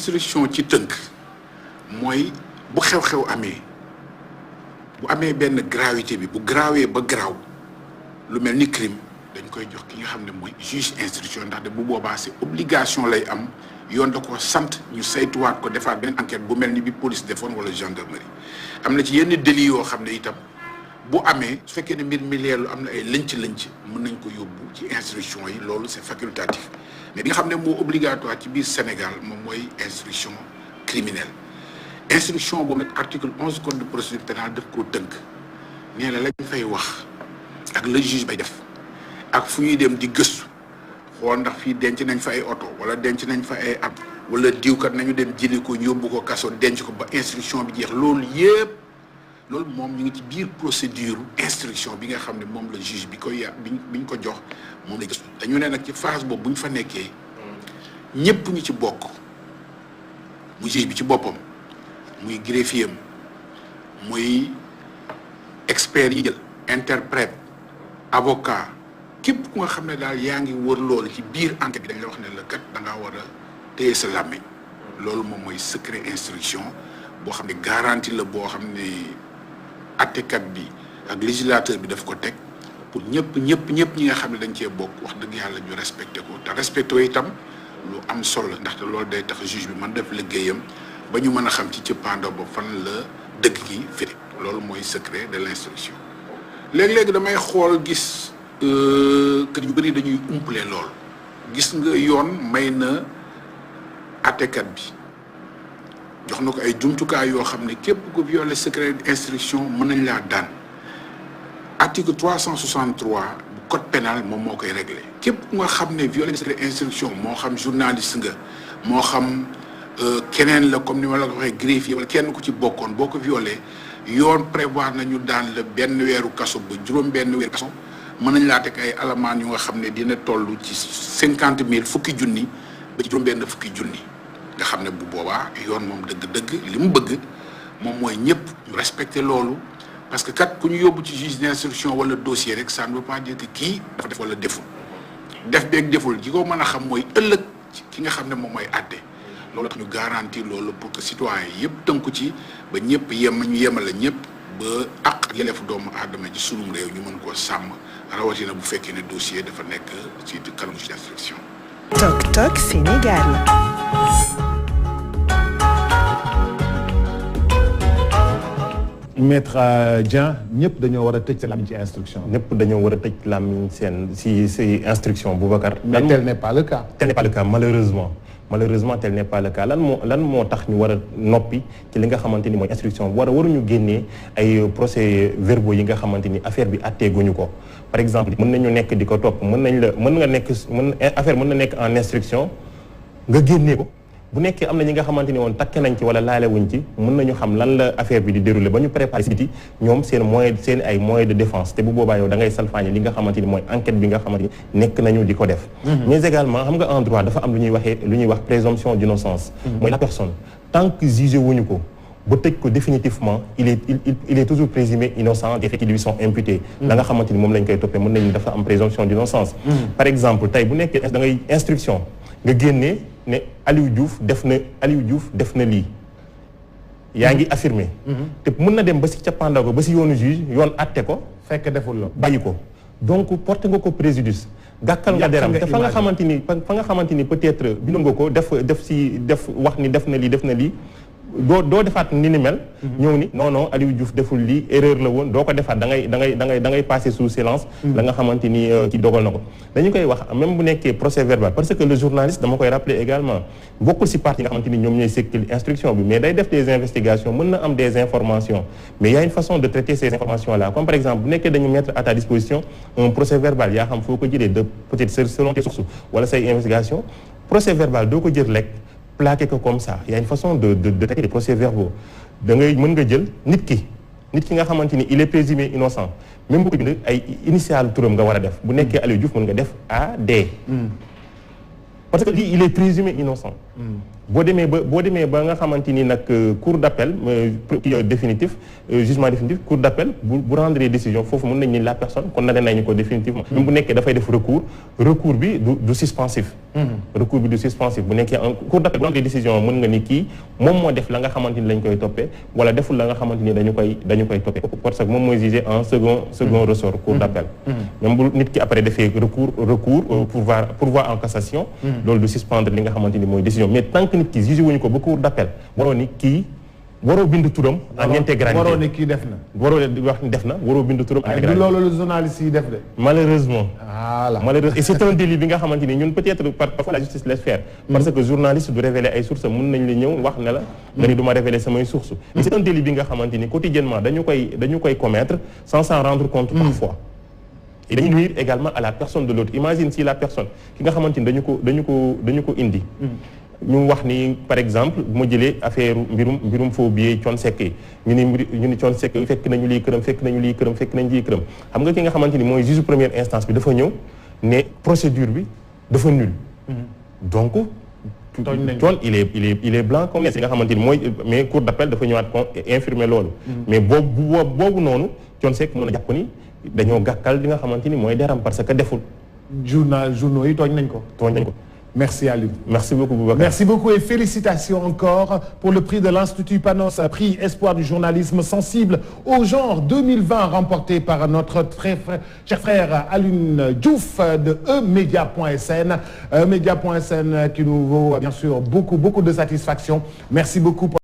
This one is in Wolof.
instruction ci tënk mooy bu xew-xew amee bu amee benn gravité bi bu grawee ba graw lu mel ni crime dañ koy jox ki nga xam ne mooy juge instruction ndaxte bu boobaa c'est obligation lay am yoon da ko sant ñu saytuwaat ko defaat benn enquête bu mel ni bi police defoon wala gendarmerie am na ci yenn délits yoo xam ne itam bu amee su fekkee ne mbir mi leerlu am na ay lënc-lënc mën nañ ko yóbbu ci instruction yi loolu c'est facultatif mais bi nga xam ne moo obligatoire ci biir Sénégal moom mooy instruction criminelle instruction boobu nag article 11 code de procédure pénale daf koo tënk nee na lañ fay wax ak le juge bay def ak fu ñuy dem di gëstu xool ndax fii denc nañ fa ay oto wala denc nañ fa ay at wala diwkat nañu dem jëli ko yóbbu ko kaso denc ko ba instruction bi jeex loolu yëpp loolu moom ñu ngi ci biir procédure instruction bi nga xam ne moom la juge bi koy biñ ko jox moom lay gëstu dañu ne nag ci phase boobu bu ñu fa nekkee ñëpp ñu ci bokk mu juge bi ci boppam muy greffier muy expert yi jël interprète avocat képp ku nga xam ne daal yaa ngi wër loolu ci biir enquête bi dañ la wax ne la kat da ngaa war a téye sa làmmiñ loolu moom mooy secret instruction boo xam ne garantie la boo xam ne attekat bi ak législateur bi daf ko teg pour ñëpp ñi nga xam ne dañ cee bokk wax dëgg yàlla ñu respecté ko te respecté itam lu am solo la ndaxte loolu day tax juge bi mën def liggéeyam ba ñu mën a xam ci cëppaandaw ba fan la dëgg gi firi loolu mooy secret de l'instruction léegi-léegi damay xool gis kër yu bëri dañuy umpale lool gis nga yoon may na attekat bi jox na ko ay jumtukaay yoo xam ne képp ku violé secret d'instruction mën nañ laa daan article 363 bu code pénal moom moo koy réglé képp ku nga xam ne violé secret d'instruction moo xam journaliste nga moo xam keneen la comme ni ma la ko waxee greffier wala kenn ku ci bokkoon boo ko violé yoon prévoir nañu daan la benn weeru kaso ba juróom benn weeru kaso mën nañ laa teg ay alamaan yu nga xam ne dina toll ci 50,000 fukki junni ba ci juróom benn fukki junni nga xam ne bu boobaa yoon moom dëgg-dëgg li mu bëgg moom mooy ñëpp ñu respecter loolu parce que kat ku ñu yóbbu ci juge d'instruction wala dossier rek ça ne veut pas dire que kii dafa def wala deful def beeg deful ji ko mën a xam mooy ëllëg ki nga xam ne moom mooy àtte loolu tax ñu garantir loolu pour que citoyen yëpp tënku ci ba ñëpp ñu yemale ñëpp ba ak yelleefu doomu aadama ci sunum réew ñu mën koo sàmm rawatina bu fekkee ne dossier dafa nekk ci kanamu juge d'instruction. Tok Tok Sénégal. Maître Dieng ñëpp dañoo war a tëj sa làmmiñ ci instruction. ñëpp dañoo war a tëj làmmiñ seen si instruction Boubacar. mais tel n'est pas le cas. tel n'est pas le cas malheureusement tel n'est pas le cas lan moo tax ñu war a noppi ci li nga xamante ni mooy instruction waruñu génnee ay procès verbaux yi nga xamante ni affaire bi atteeguñu ko par exemple mën nañu nekk di ko topp affaire mën na nekk en instruction nga génnee ko bu nekkee am na ñi nga xamante ni woon takke nañ ci wala laalewuñ ci mën nañu xam lan la affaire bi di dérouler ba ñu préparé si biti ñoom seen ay moyens de défense te bu boobaa yow da ngay salfaañe li nga xamante ni mooy enquête bi nga xamante ni nekk nañu di ko def mais également xam nga en droit dafa am lu ñuy wax présomption d'innocence mooy la personne tant que jugé wuñu ko ba tëj ko définitivement il est toujours présumé innocent des faits qui lui sont imputés la nga xamante ni moom lañ koy toppee mën nañu dafa am présomption d'innocence par exemple tey bu nekkee da ngay instruction nga génnee ne Aliou Diouf def na lii yaa ngi affirmé te mën na dem ba si cappaandaw ko ba si yoonu juge yoon atte ko fekk deful la bàyyi ko donc porté nga ko préjudice gàkkal nga deram te fa nga xamante ni peut-être bind nga ko def wax ni def na lii doo defaat ni mel ñëw ni non Aliou Diouf deful lii erreur la woon doo ko defaat da ngay passer sous silence la nga xamante ni ci dogal na ko dañu koy wax même bu nekkee procès verbal parce que le journaliste dama koy rappeler également bokkul ci partie nga xamante ni ñoom ñooy sekkal instruction bi mais day def des investigations mën na am des informations mais il y a une façon de traiter ces informations là comme par exemple bu nekkee dañu mettre à ta disposition un procès verbal yaa xam foo ko jëlee de peut-être selon tes sources wala say investigation procès verbal doo ko jël rek plaqué ko comme ça il y a une façon de traiter les procès verbaux da ngay mën nga jël nit ki nga xamante ni il est présumé innocent même bu ko bind ay initial turam nga war a def bu nekkee Aliou Diouf mën nga def AD parce que il est présumé innocent boo demee ba nga xamante ni nag cour d'appel définitif jugement définitif cour d'appel bu rendre décision foofu mën nañ ni la personne condamné nañu ko définitivement. même bu nekkee dafay def recours bi du suspensif. recours bi du suspensif bu nekkee en cour d'appel bu rendre décision mën nga ni kii moom moo def la nga xamante ni lañ koy toppee wala deful la nga xamante ni dañu koy toppee parce que moom mooy jugé en second ressort cour d'appel. même bu nit ki après defee recours pourvoi en cassation. loolu du suspendre li nga xamante ni mooy décision mais tant que nit ki jugé wuñu ko ba cour d'appel waroo ni kii waroo bind turam en intégralité waroo ni kii def na. waroo wax ni def na waroo bind turam en intégralité. loolu la journaliste yi def de. malheureusement. voilà malheureusement et c'est un délit bi nga xamante ni ñun peut-être parfois la justice laisse faire. parce que journaliste du révéler ay sources mën nañ la ñëw wax ne la. nga ni du ma révéler samay sources. mais c'est un délit bi nga xamante ni quotidiennement dañu koy commettre sans s'en rendre compte parfois. et dañuy nuire également à la personne de l'autre imagine si la personne ki nga xamante ni dañu ko indi. ñu wax ni par exemple bu ma jëlee affaire mbirum faux billet Thione Seck yi ñu ni Thione Seck fekk nañu lii këram xam nga ki nga xamante ni mooy juge première instance bi dafa ñëw ne procédure bi dafa nul. donc Thione il est blanc comme si nga xamante ni mooy mais cour d'appel dafa ñëwaat infirmer loolu. mais boobu noonu Thione Seck mën a jàpp ni dañoo gàkkal li nga xamante ni mooy deram parce que deful. journaux yi tooñ nañ ko. Merci Aliou. Merci beaucoup Boubacar. Merci beaucoup et félicitations encore pour le prix de l'Institut Panos, prix Espoir du journalisme sensible au genre 2020 remporté par notre très cher frère Alioune Diouf de emedia.sn. emedia.sn qui nous vaut bien sûr beaucoup de satisfaction. Merci beaucoup.